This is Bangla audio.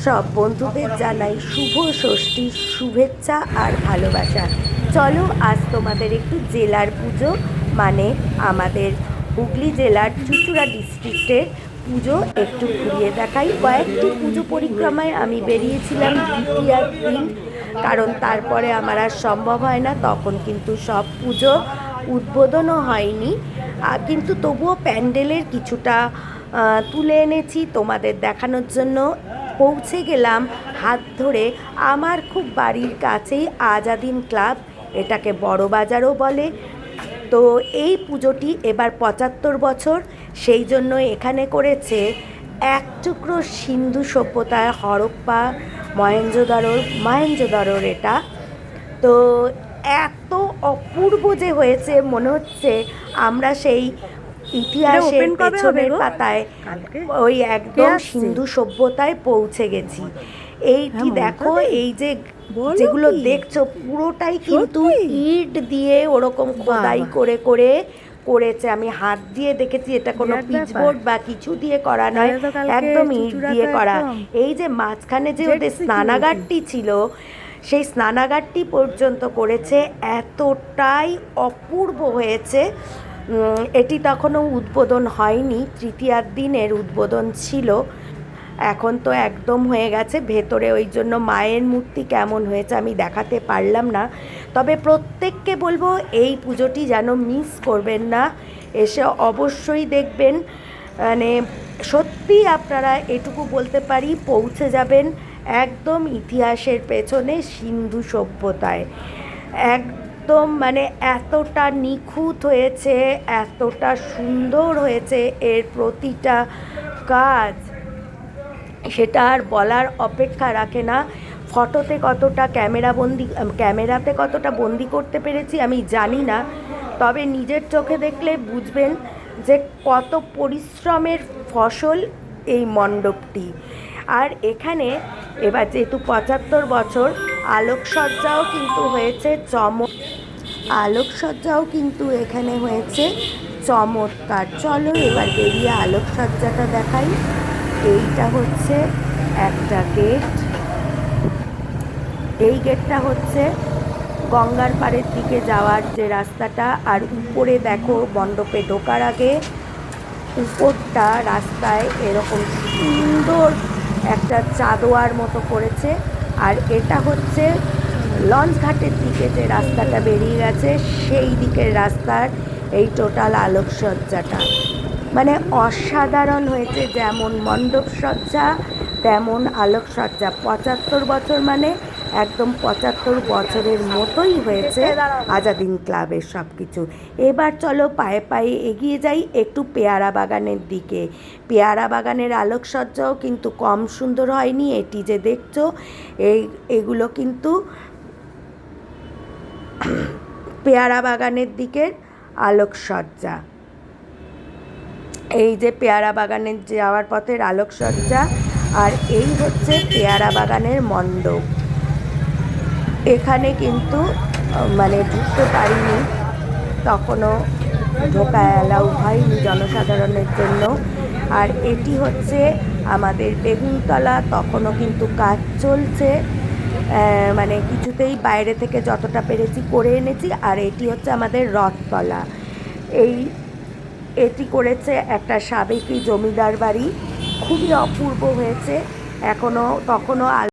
সব বন্ধুদের জানাই শুভ ষষ্ঠীর শুভেচ্ছা আর ভালোবাসা। চলো আজ তোমাদের একটু জেলার পুজো মানে আমাদের হুগলি জেলার চুঁচুড়া ডিস্ট্রিক্টের পুজো একটু ঘুরিয়ে দেখাই। কয়েকটি পুজো পরিক্রমায় আমি বেরিয়েছিলাম দ্বিতীয়ার দিন, কারণ তারপরে আমার আর সম্ভব হয় না, তখন কিন্তু সব পুজো উদ্বোধনও হয়নি। কিন্তু তবুও প্যান্ডেলের কিছুটা তুলে এনেছি তোমাদের দেখানোর জন্য। পৌঁছে গেলাম হাত ধরে আমার খুব বাড়ির কাছেই আজাদিন ক্লাব, এটাকে বড় বাজারও বলে। তো এই পুজোটি এবার ৭৫ বছর, সেই জন্য এখানে করেছে এক টুকরো সিন্ধু সভ্যতায় হরপ্পা মহেঞ্জোদারোর এটা। তো এত অপূর্ব যে হয়েছে, মনে হচ্ছে আমরা সেই ইতিহাসের পেছনের পাতায় ওই একদম সিন্ধু সভ্যতায় পৌঁছে গেছি। এইটি দেখো, এই যে যেগুলো দেখছো পুরোটাই কিন্তু ইট দিয়ে ওরকম খোদাই করে করে করেছে। আমি হাত দিয়ে দেখেছি, এটা কোনো পিচবোর্ড বা কিছু দিয়ে করা নয়, একদম ইট দিয়ে করা। এই যে মাঝখানে যে ওদের স্নানাগারটি ছিল, সেই স্নানাগারটি পর্যন্ত করেছে, এতটাই অপূর্ব হয়েছে। এটি তখনও উদ্বোধন হয়নি, তৃতীয়ার দিনের উদ্বোধন ছিল, এখন তো একদম হয়ে গেছে। ভেতরে ওই জন্য মায়ের মূর্তি কেমন হয়েছে আমি দেখাতে পারলাম না, তবে প্রত্যেককে বলবো এই পুজোটি যেন মিস করবেন না, এসে অবশ্যই দেখবেন। মানে সত্যি আপনারা এটুকু বলতে পারি, পৌঁছে যাবেন একদম ইতিহাসের পেছনে, সিন্ধু সভ্যতায়। একদম মানে এতটা নিখুঁত হয়েছে, এতটা সুন্দর হয়েছে এর প্রতিটা কাজ, সেটা আর বলার অপেক্ষা রাখে না। ফটোতে কতটা ক্যামেরাতে কতটা বন্দি করতে পেরেছি আমি জানি না, তবে নিজের চোখে দেখলে বুঝবেন যে কত পরিশ্রমের ফসল এই মণ্ডপটি। আর এখানে এবার যেহেতু ৭৫ বছর, আলোকসজ্জাও কিন্তু এখানে হয়েছে চমৎকার। চলো এবার বেরিয়ে আলোকসজ্জাটা দেখাই। এইটা হচ্ছে একটা গেট, এই গেটটা হচ্ছে গঙ্গার পাড়ের দিকে যাওয়ার যে রাস্তাটা। আর উপরে দেখো, মণ্ডপে ঢোকার আগে উপরটা রাস্তায় এরকম সুন্দর একটা চাদোয়ার মতো করেছে। আর এটা হচ্ছে লঞ্চ ঘাটের দিকে যে রাস্তাটা বেরিয়ে গেছে, সেই দিকের রাস্তার এই টোটাল আলোকসজ্জাটা মানে অসাধারণ হয়েছে। যেমন মণ্ডপসজ্জা তেমন আলোকসজ্জা। ৭৫ বছর মানে একদম ৭৫ বছরের মতোই হয়েছে আজাদিন ক্লাবের সব কিছু। এবার চলো পায়ে পায়ে এগিয়ে যাই একটু পেয়ারা বাগানের দিকে। পেয়ারা বাগানের আলোকসজ্জাও কিন্তু কম সুন্দর হয়নি। এটি যে দেখছো, এগুলো কিন্তু পেয়ারা বাগানের দিকের আলোকসজ্জা। এই যে পেয়ারা বাগানের যাওয়ার পথের আলোকসজ্জা, আর এই হচ্ছে পেয়ারা বাগানের মণ্ডপ। এখানে কিন্তু মানে ঢুকতে পারিনি, তখনও ঢোকা অ্যালাউ হয়নি জনসাধারণের জন্য। আর এটি হচ্ছে আমাদের বেগুনতলা, তখনও কিন্তু কাজ চলছে, মানে কিছুতেই বাইরে থেকে যতটা পেরেছি করে এনেছি। আর এটি হচ্ছে আমাদের রথতলা, এটি করেছে একটা সাবেকি জমিদার বাড়ি, খুবই অপূর্ব হয়েছে। তখনও